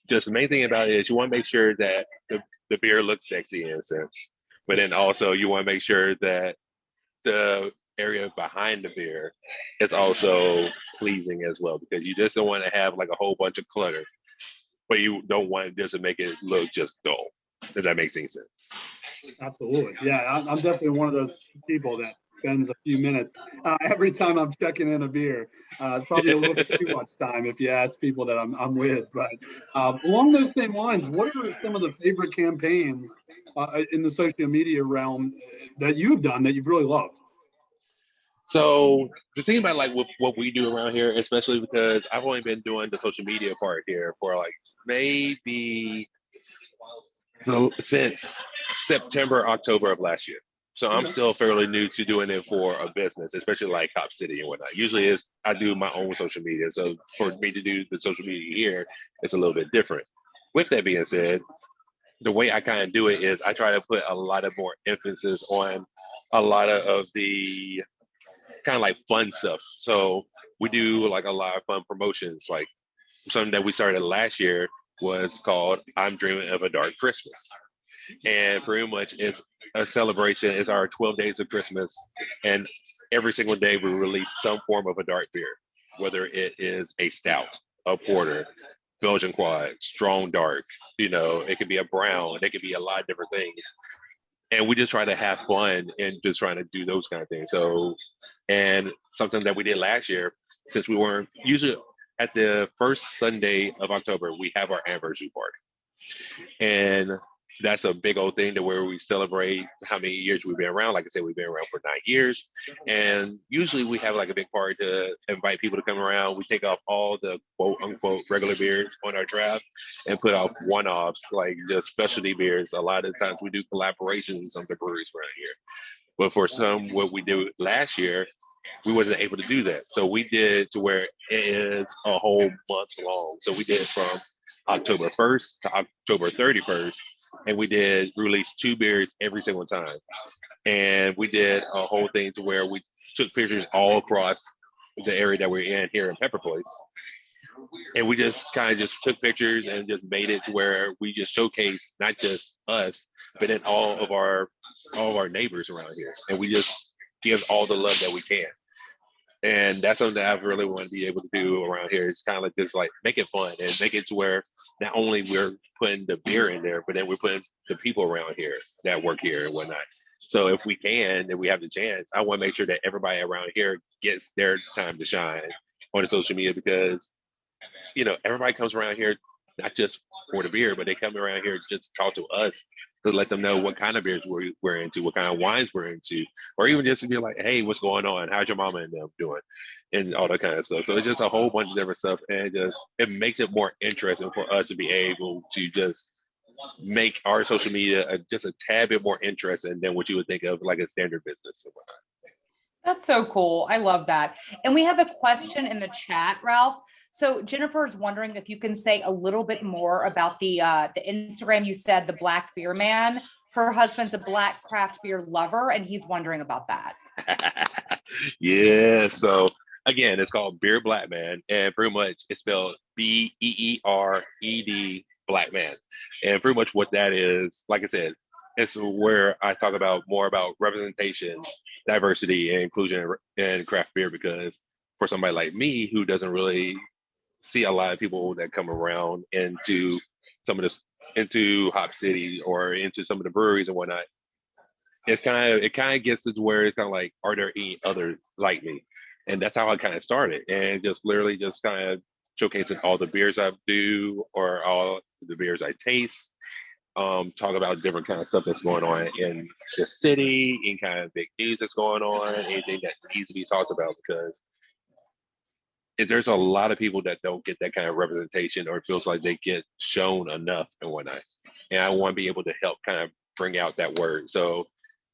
Just the main thing about it is you want to make sure that the beer looks sexy in a sense, but then also you want to make sure that the area behind the beer is also pleasing as well, because you just don't want to have like a whole bunch of clutter, but you don't want this to make it look just dull, if that makes any sense. Absolutely. Yeah, I'm definitely one of those people that spends a few minutes every time I'm checking in a beer. Probably a little bit too much time if you ask people that I'm with. But along those same lines, what are some of the favorite campaigns in the social media realm that you've done that you've really loved? So the thing about like what we do around here, especially because I've only been doing the social media part here for like maybe since September, October of last year. So I'm still fairly new to doing it for a business, especially like Cop City and whatnot. Usually is I do my own social media. So for me to do the social media here, it's a little bit different. With that being said, the way I kind of do it is I try to put a lot of more emphasis on a lot of the kind of like fun stuff. So we do like a lot of fun promotions. Like something that we started last year was called I'm Dreaming of a Dark Christmas. And pretty much it's a celebration. It's our 12 days of Christmas. And every single day we release some form of a dark beer, whether it is a stout, a porter, Belgian quad, strong dark, it could be a brown, it could be a lot of different things. And we just try to have fun and just trying to do those kind of things. So, and something that we did last year, since we weren't usually at the first Sunday of October, we have our anniversary party. And that's a big old thing to where we celebrate how many years we've been around. Like I said, we've been around for 9 years. And usually we have like a big party to invite people to come around. We take off all the quote unquote regular beers on our draft and put off one-offs, like just specialty beers. A lot of times we do collaborations with some of the breweries around here. But for some, what we did last year, we wasn't able to do that. So we did to where it is a whole month long. So we did from October 1st to October 31st. And we did release 2 beers every single time. And we did a whole thing to where we took pictures all across the area that we're in here in Pepper Place. And we just kind of just took pictures and just made it to where we just showcase not just us, but then all of our neighbors around here. And we just give all the love that we can. And that's something that I really want to be able to do around here. It's kind of like just like make it fun and make it to where not only we're putting the beer in there, but then we're putting the people around here that work here and whatnot. So if we can and we have the chance, I want to make sure that everybody around here gets their time to shine on the social media because, everybody comes around here not just for the beer, but they come around here just to talk to us to let them know what kind of beers we're into, what kind of wines we're into, or even just to be like, hey, what's going on? How's your mama and them doing? And all that kind of stuff. So it's just a whole bunch of different stuff. And it makes it more interesting for us to be able to just make our social media just a tad bit more interesting than what you would think of like a standard business and whatnot. That's so cool. I love that. And we have a question in the chat, Ralph. So Jennifer's wondering if you can say a little bit more about the Instagram. You said the Black Beer Man. Her husband's a black craft beer lover, and he's wondering about that. Yeah. So again, it's called Beer Black Man, and pretty much it's spelled BEERED Black Man. And pretty much what that is, like I said, it's where I talk about more about representation, diversity, and inclusion in craft beer. Because for somebody like me who doesn't really see a lot of people that come around into some of this, into Hop City or into some of the breweries and whatnot, it kind of gets to where it's kind of like, are there any others like me? And that's how I kind of started, and just literally just kind of showcasing all the beers I do or all the beers I taste. Talk about different kind of stuff that's going on in the city, any kind of big news that's going on, anything that needs to be talked about, because there's a lot of people that don't get that kind of representation or it feels like they get shown enough and whatnot. And I want to be able to help kind of bring out that word. So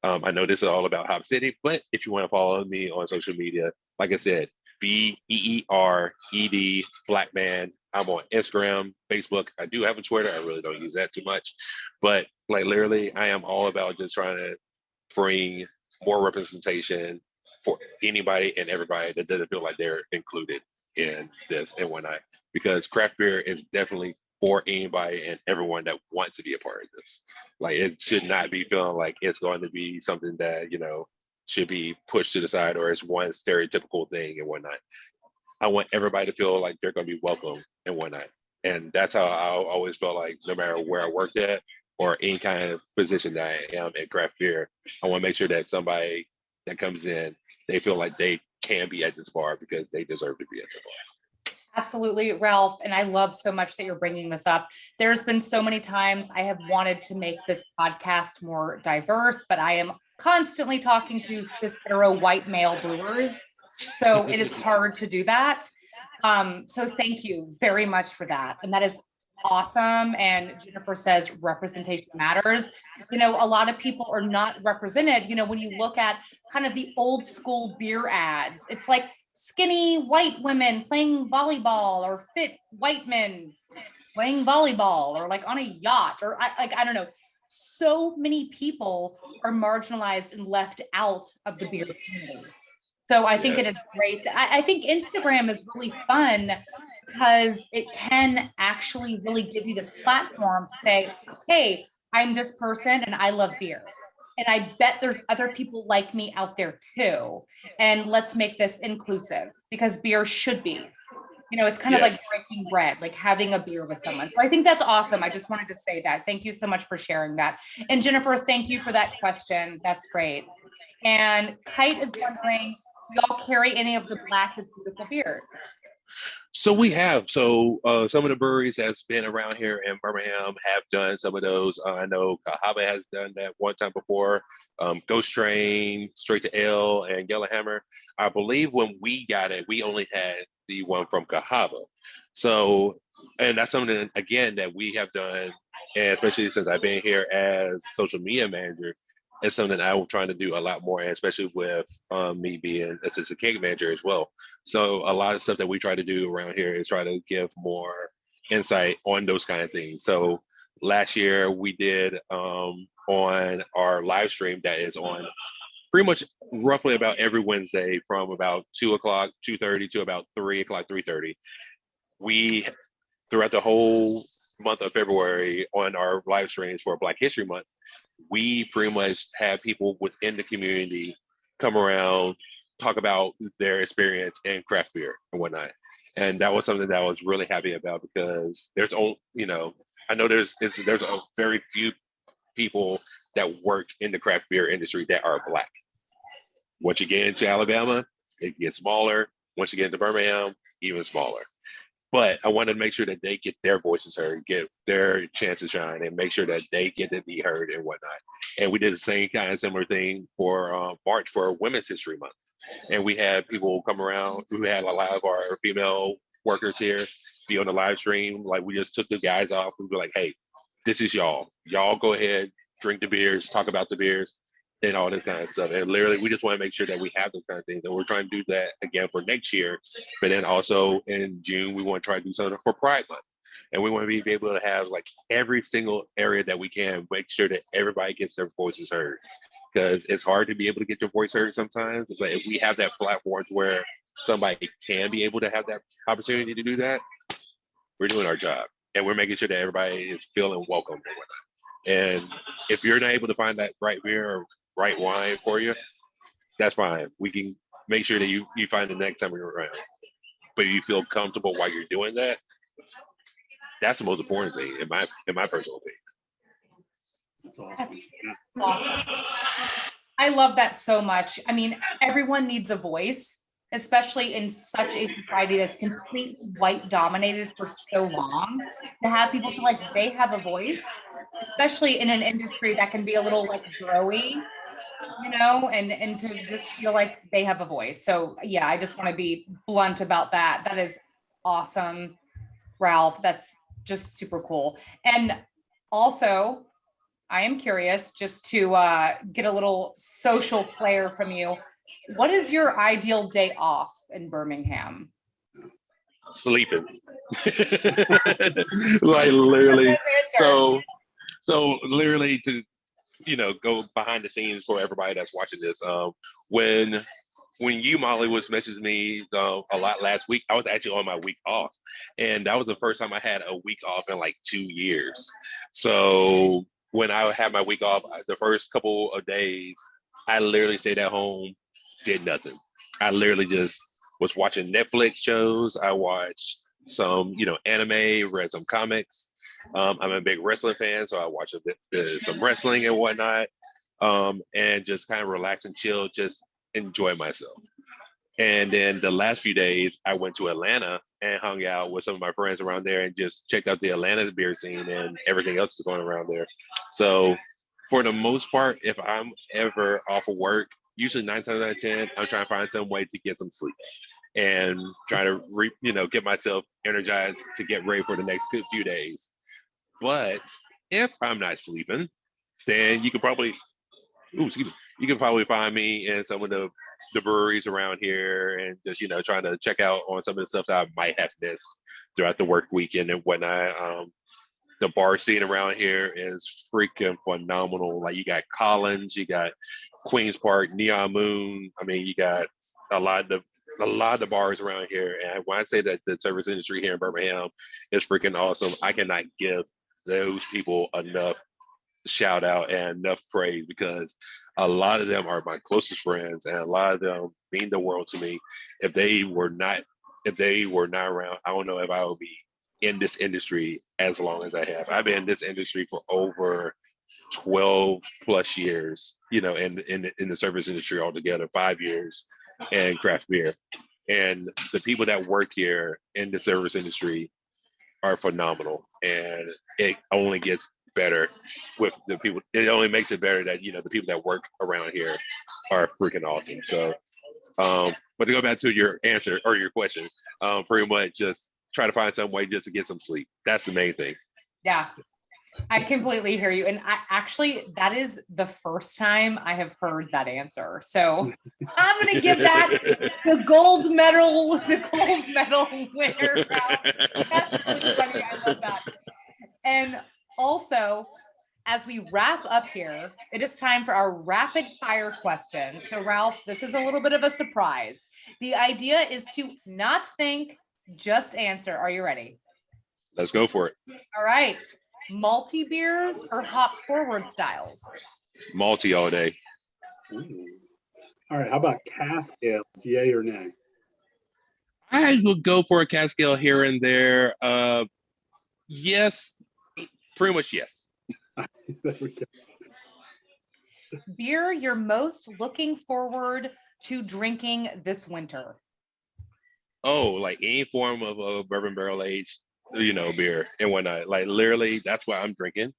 I know this is all about Hop City, but if you want to follow me on social media, like I said, BEERED Black Man. I'm on Instagram, Facebook. I do have a Twitter. I really don't use that too much, but like literally I am all about just trying to bring more representation for anybody and everybody that doesn't feel like they're included in this and whatnot, because craft beer is definitely for anybody and everyone that wants to be a part of this. Like it should not be feeling like it's going to be something that, should be pushed to the side or it's one stereotypical thing and whatnot. I want everybody to feel like they're going to be welcome and whatnot. And that's how I always felt like no matter where I worked at or any kind of position that I am in craft beer, I want to make sure that somebody that comes in, they feel like they can be at this bar because they deserve to be at the bar. Absolutely, Ralph. And I love so much that you're bringing this up. There's been so many times I have wanted to make this podcast more diverse, but I am constantly talking to cis-hetero white male brewers. So it is hard to do that. So thank you very much for that. And that is awesome. And Jennifer says representation matters. You know, a lot of people are not represented. You know, when you look at kind of the old school beer ads, it's like skinny white women playing volleyball or fit white men playing volleyball or like on a yacht or I don't know. So many people are marginalized and left out of the beer community. So I think it is great. I think Instagram is really fun because it can actually really give you this platform to say, hey, I'm this person and I love beer. And I bet there's other people like me out there too. And let's make this inclusive because beer should be. You know, it's kind of like breaking bread, like having a beer with someone. So I think that's awesome. I just wanted to say that. Thank you so much for sharing that. And Jennifer, thank you for that question. That's great. And Kite is wondering, do y'all carry any of the Black is Beautiful beers? So we have. Some of the breweries that's been around here in Birmingham have done some of those. I know Cahaba has done that one time before. Ghost Train, Straight to Ale, and Yellowhammer. I believe when we got it, we only had the one from Cahaba. So, and that's something again that we have done, and especially since I've been here as social media manager, it's something I'm trying to do a lot more, and especially with me being assistant cake manager as well. So a lot of stuff that we try to do around here is try to give more insight on those kind of things. So last year we did on our live stream that is on pretty much roughly about every Wednesday from about 2 o'clock, 2:30 to about 3 o'clock, 3:30. We, throughout the whole month of February on our live streams for Black History Month, we pretty much have people within the community come around, talk about their experience in craft beer and whatnot. And that was something that I was really happy about because there's, I know there's a very few people that work in the craft beer industry that are Black. Once you get into Alabama, it gets smaller. Once you get into Birmingham, even smaller. But I wanted to make sure that they get their voices heard, get their chance to shine, and make sure that they get to be heard and whatnot. And we did the same kind of similar thing for March for Women's History Month. And we had people come around who had a lot of our female workers here be on the live stream. Like we just took the guys off. We were like, hey, this is y'all. Y'all go ahead, drink the beers, talk about the beers, and all this kind of stuff. And literally, we just want to make sure that we have those kind of things. And we're trying to do that again for next year. But then also in June, we want to try to do something for Pride Month. And we want to be able to have like every single area that we can, make sure that everybody gets their voices heard. Because it's hard to be able to get your voice heard sometimes. But if we have that platform where somebody can be able to have that opportunity to do that, we're doing our job. And we're making sure that everybody is feeling welcome and whatnot. And if you're not able to find that right beer or right wine for you, that's fine. We can make sure that you find the next time you're around. But you feel comfortable while you're doing that. That's the most important thing in my personal opinion. That's awesome. That's awesome. I love that so much. I mean, everyone needs a voice, especially in such a society that's completely white dominated for so long. To have people feel like they have a voice, especially in an industry that can be a little like growy, and to just feel like they have a voice. So yeah, I just want to be blunt about that. That is awesome, Ralph. That's just super cool. And also, I am curious just to get a little social flair from you. What is your ideal day off in Birmingham? Sleeping. Like literally. So literally to go behind the scenes for everybody that's watching this. When you, Molly, was messaging me a lot last week, I was actually on my week off. And that was the first time I had a week off in like 2 years. So when I had my week off, the first couple of days, I literally stayed at home, did nothing. I literally just was watching Netflix shows. I watched some, anime, read some comics. I'm a big wrestling fan, so I watch some wrestling and whatnot, and just kind of relax and chill, just enjoy myself. And then the last few days, I went to Atlanta and hung out with some of my friends around there and just checked out the Atlanta beer scene and everything else that's going around there. So for the most part, if I'm ever off of work, usually 9 times out of 10, I'm trying to find some way to get some sleep. and try to get myself energized to get ready for the next few days. But if I'm not sleeping, then you could probably you can probably find me in some of the breweries around here and just trying to check out on some of the stuff that I might have missed throughout the work weekend and whatnot. The bar scene around here is freaking phenomenal. Like you got Collins, you got Queens Park, Neon Moon. I mean, you got a lot of the bars around here. And when I say that the service industry here in Birmingham is freaking awesome, I cannot give those people enough shout out and enough praise, because a lot of them are my closest friends and a lot of them mean the world to me. If they were not around, I don't know if I would be in this industry as long as I have. I've been in this industry for over 12 plus years, in the service industry altogether, 5 years in craft beer. And the people that work here in the service industry are phenomenal. And it only gets better with the people. It only makes it better that, the people that work around here are freaking awesome. So, but to go back to your answer or your question, pretty much just try to find some way just to get some sleep. That's the main thing. Yeah, I completely hear you. And that is the first time I have heard that answer. So I'm going to give that the gold medal winner. That's really funny. I love that. And also, as we wrap up here, it is time for our rapid fire question. So Ralph, this is a little bit of a surprise. The idea is to not think, just answer. Are you ready? Let's go for it. All right. Malty beers or hop forward styles? Malty all day. Ooh. All right. How about cask ales? Yay or nay? I would go for a cask ale here and there. Yes, pretty much yes. There we go. Beer you're most looking forward to drinking this winter? Oh, like any form of a bourbon barrel aged, beer and whatnot. Like literally, that's what I'm drinking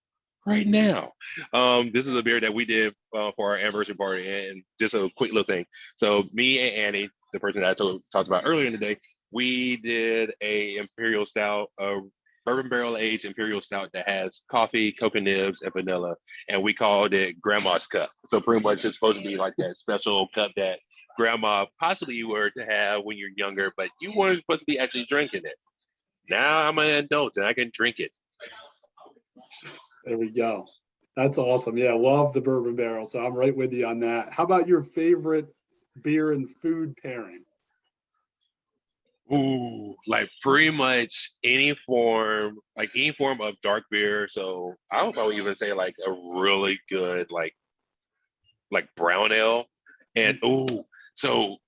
right now. This is a beer that we did for our anniversary party, and just a quick little thing. So me and Annie, the person that I talked about earlier in the day, we did a imperial stout, a bourbon barrel aged imperial stout that has coffee, cocoa nibs, and vanilla, and we called it Grandma's Cup. So pretty much it's supposed to be like that special cup that grandma possibly you were to have when you're younger, but you weren't supposed to be actually drinking it. Now I'm an adult and I can drink it. There we go. That's awesome. Yeah, love the bourbon barrel. So I'm right with you on that. How about your favorite beer and food pairing? Ooh, like pretty much any form of dark beer. So I would probably even say like a really good like brown ale. And so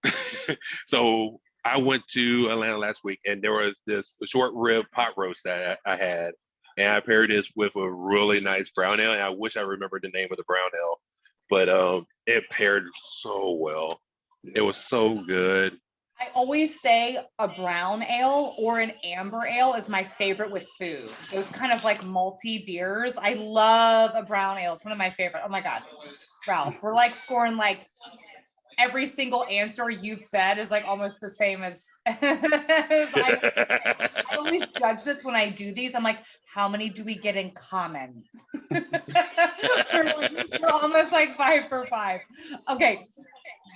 so I went to Atlanta last week and there was this short rib pot roast that I had, and I paired this with a really nice brown ale. And I wish I remembered the name of the brown ale, but it paired so well. It was so good. I always say a brown ale or an amber ale is my favorite with food. Those kind of like malty beers. I love a brown ale. It's one of my favorite. Oh my God, Ralph, we're like scoring like every single answer you've said is like almost the same as I always judge this when I do these. I'm like, how many do we get in common? we're almost like 5 for 5. Okay.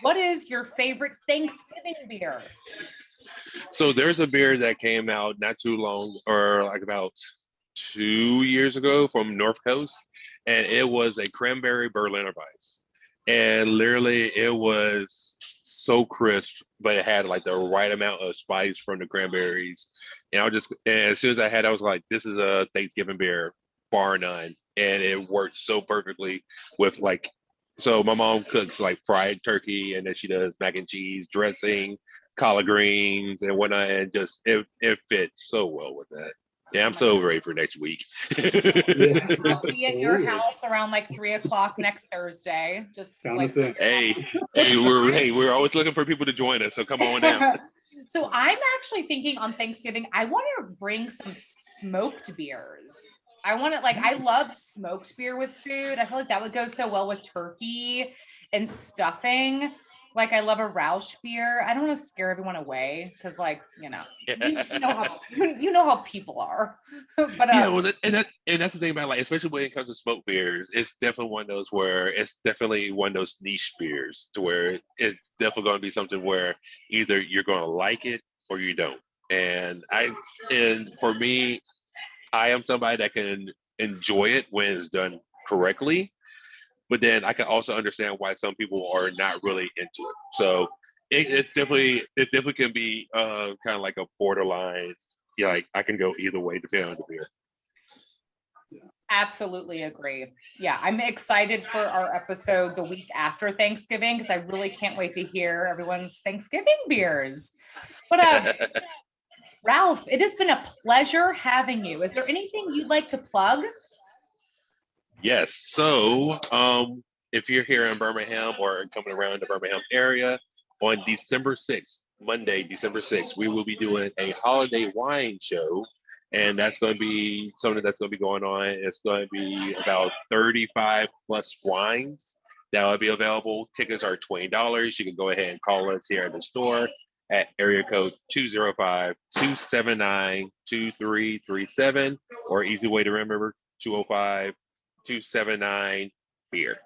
What is your favorite Thanksgiving beer? So there's a beer that came out not too long, or like about 2 years ago from North Coast, and it was a cranberry Berliner Weiss. And literally it was so crisp, but it had like the right amount of spice from the cranberries. And as soon as I had it, I was like, this is a Thanksgiving beer, bar none. And it worked so perfectly with like, so my mom cooks like fried turkey, and then she does mac and cheese, dressing, collard greens, and whatnot. And just it fits so well with that. Yeah, I'm so ready for next week. I'll be at your house around like 3:00 next Thursday. Just like, we're always looking for people to join us, so come on down. So I'm actually thinking on Thanksgiving, I want to bring some smoked beers. I love smoked beer with food. I feel like that would go so well with turkey and stuffing. Like I love a Roush beer. I don't want to scare everyone away because, like, you know how you know how people are. But Yeah, well, and that's the thing about, like, especially when it comes to smoked beers, it's definitely one of those where it's definitely one of those niche beers to where it's definitely going to be something where either you're going to like it or you don't. And for me, I am somebody that can enjoy it when it's done correctly, but then I can also understand why some people are not really into it. So it definitely can be kind of like a borderline. Yeah, like I can go either way depending on the beer. absolutely agree. Yeah, I'm excited for our episode the week after Thanksgiving because I really can't wait to hear everyone's Thanksgiving beers. But Ralph, it has been a pleasure having you. Is there anything you'd like to plug? Yes. So, if you're here in Birmingham or coming around the Birmingham area, on December 6th, Monday, December 6th, we will be doing a holiday wine show. And that's going to be something that's going to be going on. It's going to be about 35 plus wines that will be available. Tickets are $20. You can go ahead and call us here at the store at area code 205-279-2337, or easy way to remember, 205-279 beer.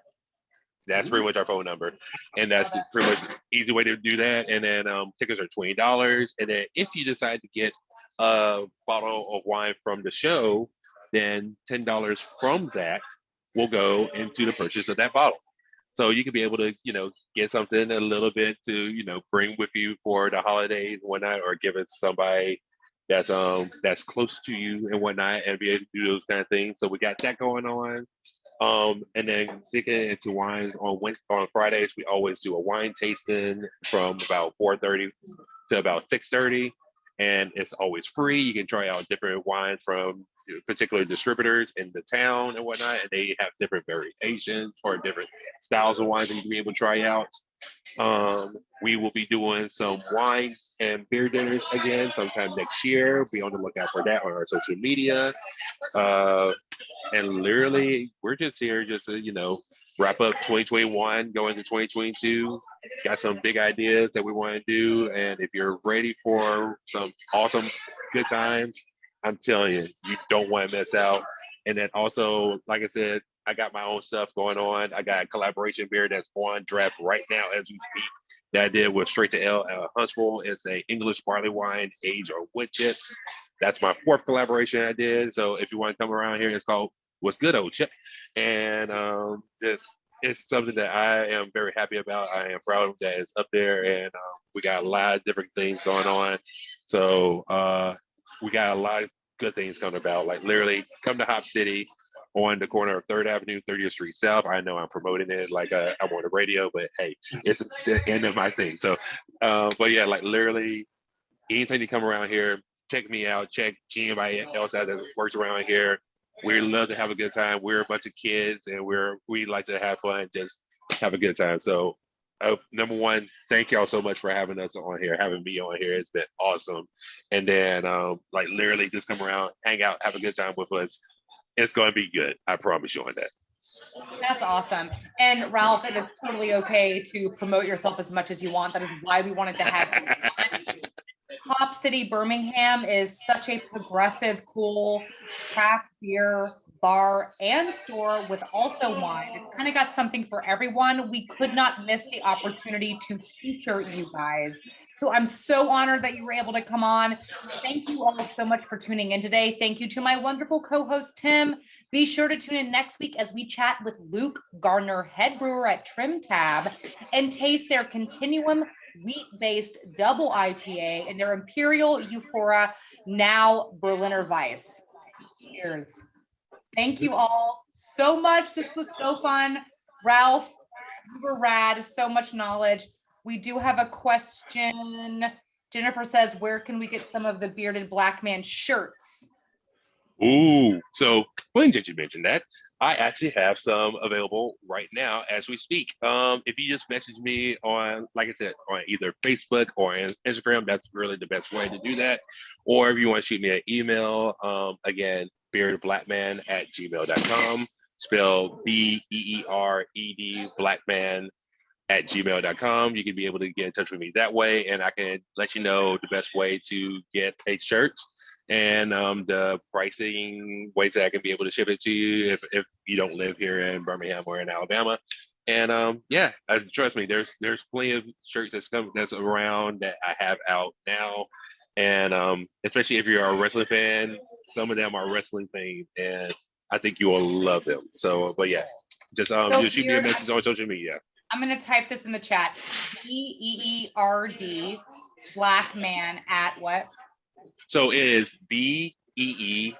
That's pretty much our phone number, and that's pretty much easy way to do that. And then tickets are $20, and then if you decide to get a bottle of wine from the show, then $10 from that will go into the purchase of that bottle. So you can be able to, get something a little bit to, bring with you for the holidays and whatnot, or give it to somebody that's close to you and whatnot, and be able to do those kind of things. So we got that going on. And then sticking into wines on Fridays, we always do a wine tasting from about 4:30 to about 6:30, and it's always free. You can try out different wines from particular distributors in the town and whatnot, and they have different variations or different styles of wines that you can be able to try out. We will be doing some wine and beer dinners again sometime next year. Be on the lookout for that on our social media. And literally, we're just here just to, wrap up 2021, go into 2022. Got some big ideas that we want to do. And if you're ready for some awesome good times, I'm telling you, you don't want to miss out. And then also, like I said, I got my own stuff going on. I got a collaboration beer that's on draft right now as we speak that I did with Straight to L Huntsville. It's a English barley wine, aged or wood chips. That's my fourth collaboration I did. So if you want to come around here, it's called What's Good Old Chip. And this is something that I am very happy about. I am proud that it's up there, and we got a lot of different things going on. So we got a lot of good things coming about. Like literally, come to Hop City on the corner of 3rd Avenue, 30th Street South. I know I'm promoting it like I'm on the radio, but hey, it's the end of my thing. So, but yeah, like literally, anytime you come around here, check me out, check anybody else out that works around here. We love to have a good time. We're a bunch of kids, and we like to have fun, just have a good time. So, number one, thank y'all so much for having us on here, having me on here. It's been awesome. And then, like literally, just come around, hang out, have a good time with us. It's going to be good. I promise you on that. That's awesome. And Ralph, it is totally okay to promote yourself as much as you want. That is why we wanted to have you on. Hop City, Birmingham is such a progressive, cool craft beer bar and store with also wine. It's kind of got something for everyone. We could not miss the opportunity to feature you guys. So I'm so honored that you were able to come on. Thank you all so much for tuning in today. Thank you to my wonderful co-host, Tim. Be sure to tune in next week as we chat with Luke Gardner, head brewer at Trim Tab, and taste their Continuum wheat-based double IPA and their Imperial Euphoria, now Berliner Weiss. Cheers. Thank you all so much. This was so fun. Ralph, you were rad, so much knowledge. We do have a question. Jennifer says, where can we get some of the Bearded Black Man shirts? Ooh, so funny that you mentioned that. I actually have some available right now as we speak. If you just message me on, like I said, on either Facebook or Instagram, that's really the best way to do that. Or if you want to shoot me an email, again, beardedblackman@gmail.com, spelled BEERED Blackman at gmail.com. You can be able to get in touch with me that way, and I can let you know the best way to get a shirt and the pricing ways that I can be able to ship it to you if you don't live here in Birmingham or in Alabama. And yeah, trust me, there's plenty of shirts that's around that I have out now, and especially if you're a wrestling fan, some of them are wrestling themed, and I think you will love them. So, but yeah, just just shoot me a message on social media. I'm gonna type this in the chat. BEERD Black Man at what? So it is BEERED.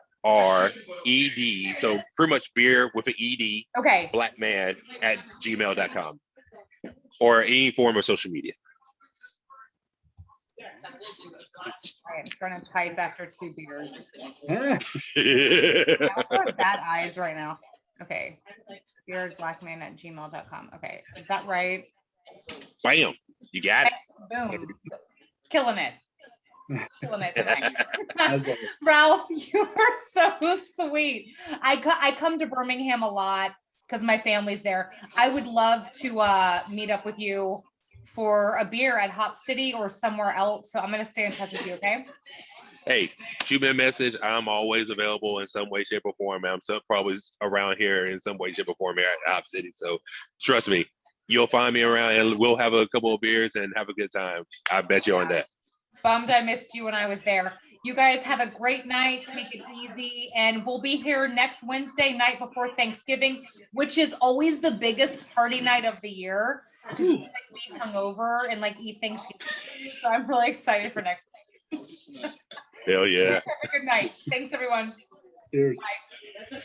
So pretty much beer with an ED. Okay. Black Man at gmail.com or any form of social media. I'm trying to type after 2 beers. Yeah. I also have bad eyes right now. Okay. Beardblackman at gmail.com. Okay. Is that right? Bam. You got it. Boom. Killing it. Killing it tonight. As always. Ralph, you are so sweet. I come to Birmingham a lot because my family's there. I would love to meet up with you for a beer at Hop City or somewhere else. So I'm going to stay in touch with you, okay? Hey, shoot me a message. I'm always available in some way, shape, or form. I'm probably around here in some way, shape, or form here at Hop City. So trust me, you'll find me around and we'll have a couple of beers and have a good time. I bet you on that. Bummed I missed you when I was there. You guys have a great night. Take it easy. And we'll be here next Wednesday night before Thanksgiving, which is always the biggest party night of the year. Because we be hungover and eat Thanksgiving. So I'm really excited for next week. Hell yeah. Have a good night. Thanks, everyone. Cheers. Bye.